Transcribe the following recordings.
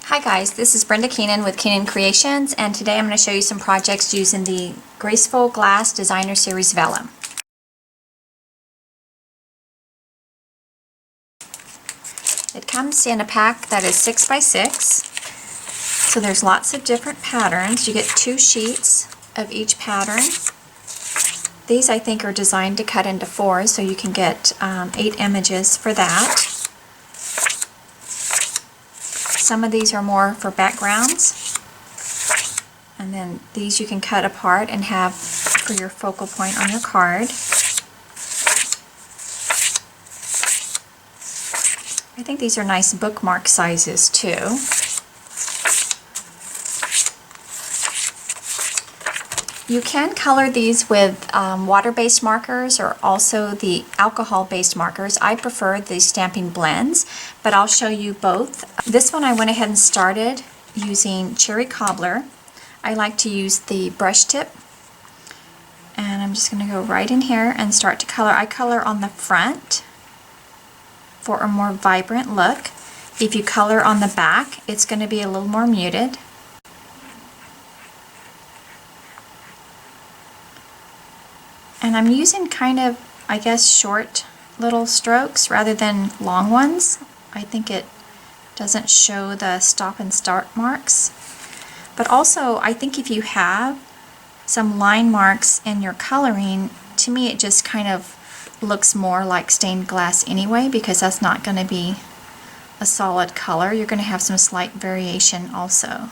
Hi guys, this is Brenda Keenan with Keenan Kreations, and today I'm going to show you some projects using the Graceful Glass Designer Series Vellum. It comes in a pack that is 6x6, so there's lots of different patterns. You get 2 sheets of each pattern. These I think are designed to cut into 4, so you can get 8 images for that. Some of these are more for backgrounds, and then these you can cut apart and have for your focal point on your card. I think these are nice bookmark sizes too. You can color these with water-based markers or also the alcohol-based markers. I prefer the stamping blends, but I'll show you both. This one I went ahead and started using cherry cobbler. I like to use the brush tip, and I'm just going to go right in here and start to color. I color on the front for a more vibrant look. If you color on the back, it's going to be a little more muted. And I'm using kind of, I guess, short little strokes rather than long ones. I think it doesn't show the stop and start marks. But also, I think if you have some line marks in your coloring, to me it just kind of looks more like stained glass anyway, because that's not going to be a solid color. You're going to have some slight variation also.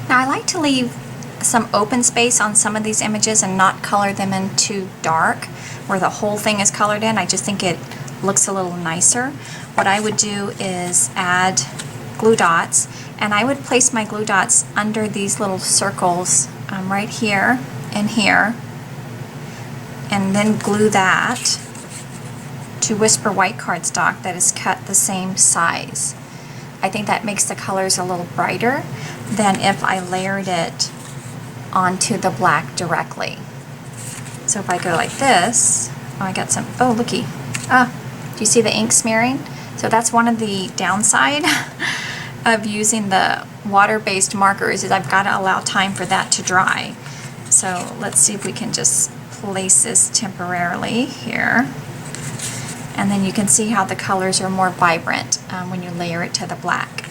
Now I like to leave some open space on some of these images and not color them in too dark where the whole thing is colored in. I just think it looks a little nicer. What I would do is add glue dots, and I would place my glue dots under these little circles right here and here, and then glue that to Whisper white cardstock that is cut the same size. I think that makes the colors a little brighter than if I layered it onto the black directly. So if I go like this, oh, I got some, oh looky, do you see the ink smearing? So that's one of the downside of using the water-based markers, is I've got to allow time for that to dry. So let's see if we can just place this temporarily here. And then you can see how the colors are more vibrant when you layer it to the black.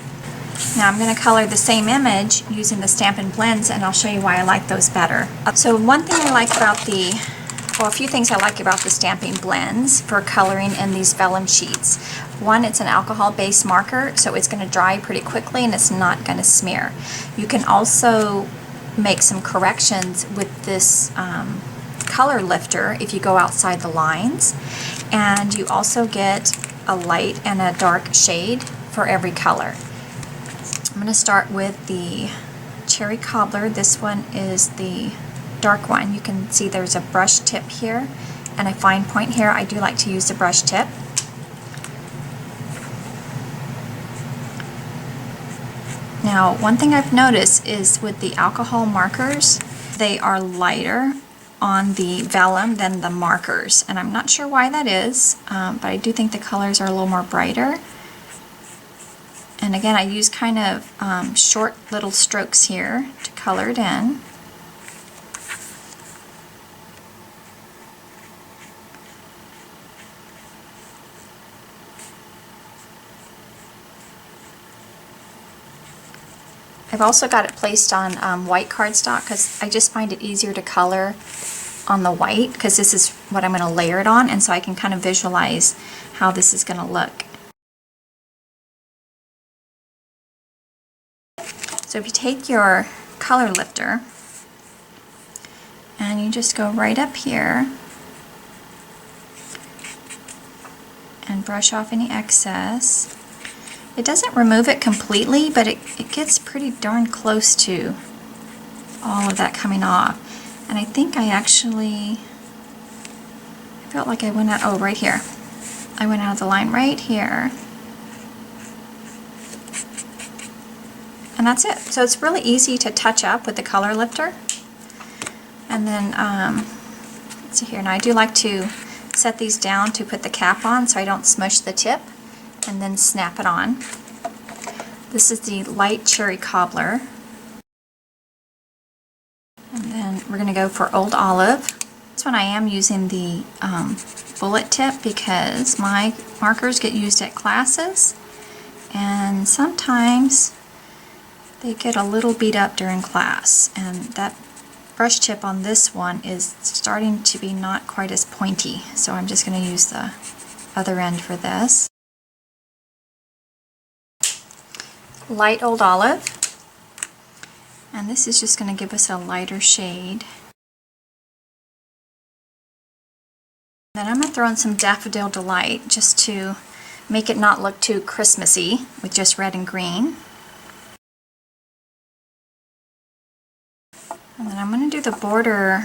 Now I'm going to color the same image using the Stampin' Blends, and I'll show you why I like those better. So one thing I like about a few things I like about the Stampin' Blends for coloring in these vellum sheets. One, it's an alcohol-based marker, so it's going to dry pretty quickly and it's not going to smear. You can also make some corrections with this color lifter if you go outside the lines, and you also get a light and a dark shade for every color. I'm going to start with the cherry cobbler. This one is the dark one. You can see there's a brush tip here and a fine point here. I do like to use the brush tip. Now, one thing I've noticed is with the alcohol markers, they are lighter on the vellum than the markers, and I'm not sure why that is, but I do think the colors are a little more brighter. And again, I use kind of short little strokes here to color it in. I've also got it placed on white cardstock because I just find it easier to color on the white, because this is what I'm going to layer it on, and so I can kind of visualize how this is going to look. So if you take your color lifter and you just go right up here and brush off any excess. It doesn't remove it completely, but it gets pretty darn close to all of that coming off. And I think I felt like I went out, oh, right here. I went out of the line right here. And that's it. So it's really easy to touch up with the color lifter. And then, let's see here. Now I do like to set these down to put the cap on so I don't smush the tip, and then snap it on. This is the light cherry cobbler. And then we're going to go for Old Olive. This one I am using the bullet tip because my markers get used at classes, and sometimes they get a little beat up during class, and that brush tip on this one is starting to be not quite as pointy, so I'm just going to use the other end for this. Light Old Olive, and this is just going to give us a lighter shade. Then I'm going to throw in some Daffodil Delight just to make it not look too Christmassy with just red and green. And then I'm going to do the border.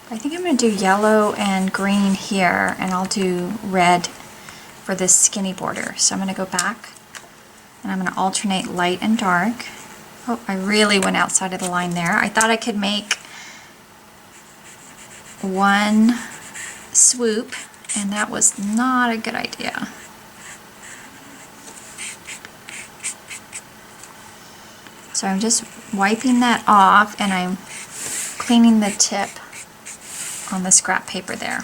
I think I'm going to do yellow and green here, and I'll do red for this skinny border. So I'm going to go back and I'm going to alternate light and dark. Oh, I really went outside of the line there. I thought I could make one swoop, and that was not a good idea. So I'm just wiping that off, and I'm cleaning the tip on the scrap paper there.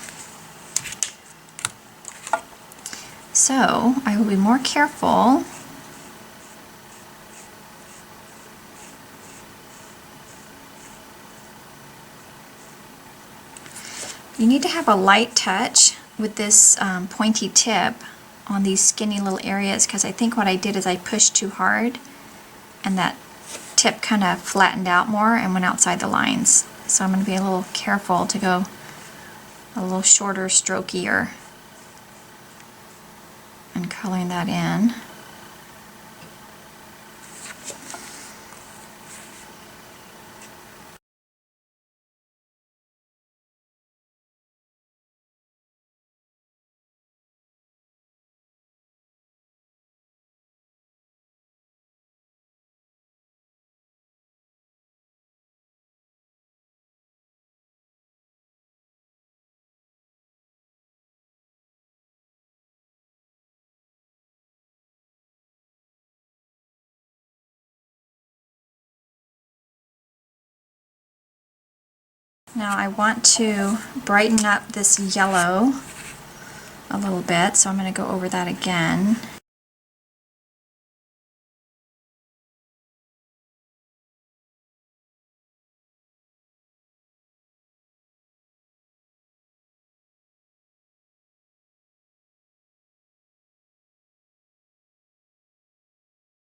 So I will be more careful. You need to have a light touch with this pointy tip on these skinny little areas, because I think what I did is I pushed too hard and that tip kind of flattened out more and went outside the lines. So I'm going to be a little careful to go a little shorter, strokier, and coloring that in. Now I want to brighten up this yellow a little bit, so I'm going to go over that again.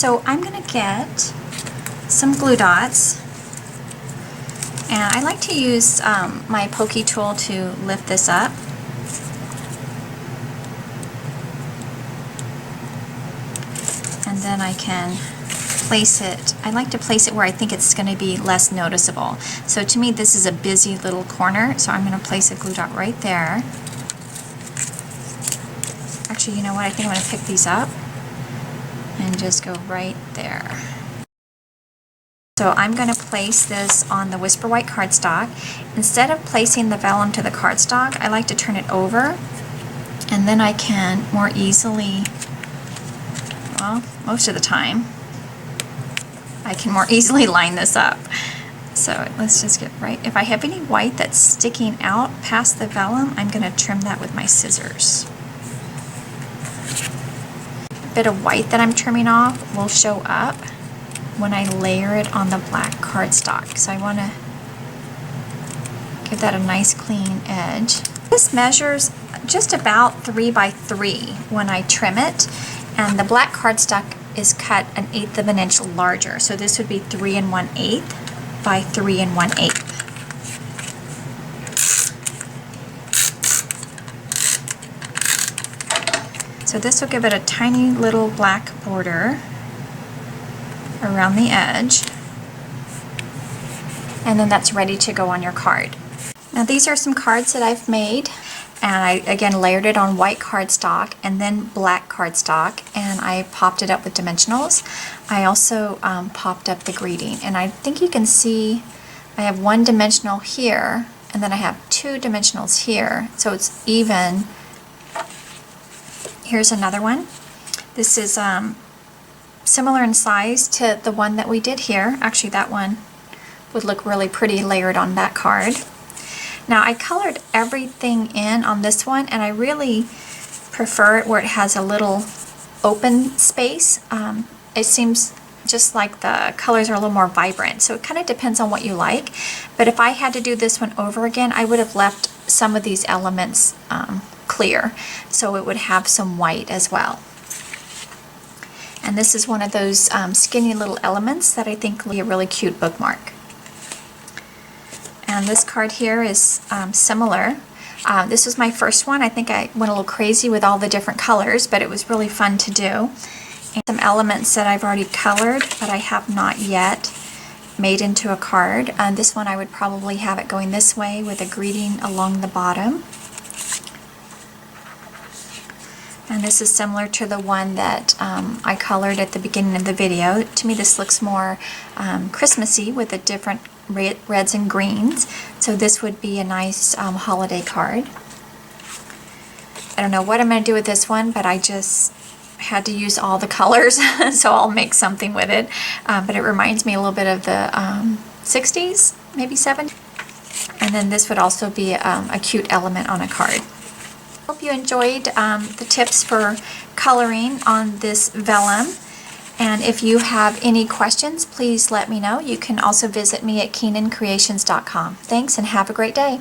So I'm going to get some glue dots, and I like to use my pokey tool to lift this up. And then I can place it, I like to place it where I think it's going to be less noticeable. So to me this is a busy little corner, so I'm going to place a glue dot right there. Actually, you know what, I think I'm going to pick these up and just go right there. So I'm going to place this on the Whisper White cardstock. Instead of placing the vellum to the cardstock, I like to turn it over, and then I can more easily, well, most of the time, I can more easily line this up. So let's just get right. If I have any white that's sticking out past the vellum, I'm going to trim that with my scissors. A bit of white that I'm trimming off will show up when I layer it on the black cardstock. So I want to give that a nice clean edge. This measures just about 3 by 3 when I trim it, and the black cardstock is cut 1/8 of an inch larger. So this would be 3 1/8 by 3 1/8. So this will give it a tiny little black border around the edge. and then that's ready to go on your card. Now these are some cards that I've made, and I again layered it on white cardstock and then black cardstock, and I popped it up with dimensionals. I also popped up the greeting, and I think you can see I have one dimensional here and then I have two dimensionals here, so it's even. Here's another one. This is similar in size to the one that we did here. Actually, that one would look really pretty layered on that card. Now I colored everything in on this one, and I really prefer it where it has a little open space. It seems just like the colors are a little more vibrant, so it kind of depends on what you like. But if I had to do this one over again, I would have left some of these elements clear, so it would have some white as well. And this is one of those skinny little elements that I think will be a really cute bookmark. And this card here is similar. This was my first one. I think I went a little crazy with all the different colors, but it was really fun to do. And some elements that I've already colored, but I have not yet made into a card. This one I would probably have it going this way with a greeting along the bottom. And this is similar to the one that I colored at the beginning of the video. To me this looks more Christmassy with the different reds and greens. So this would be a nice holiday card. I don't know what I'm going to do with this one, but I just had to use all the colors, so I'll make something with it. But it reminds me a little bit of the 60s, maybe 70s. And then this would also be a cute element on a card. Hope you enjoyed the tips for coloring on this vellum. And if you have any questions, please let me know. You can also visit me at KeenanCreations.com. Thanks and have a great day.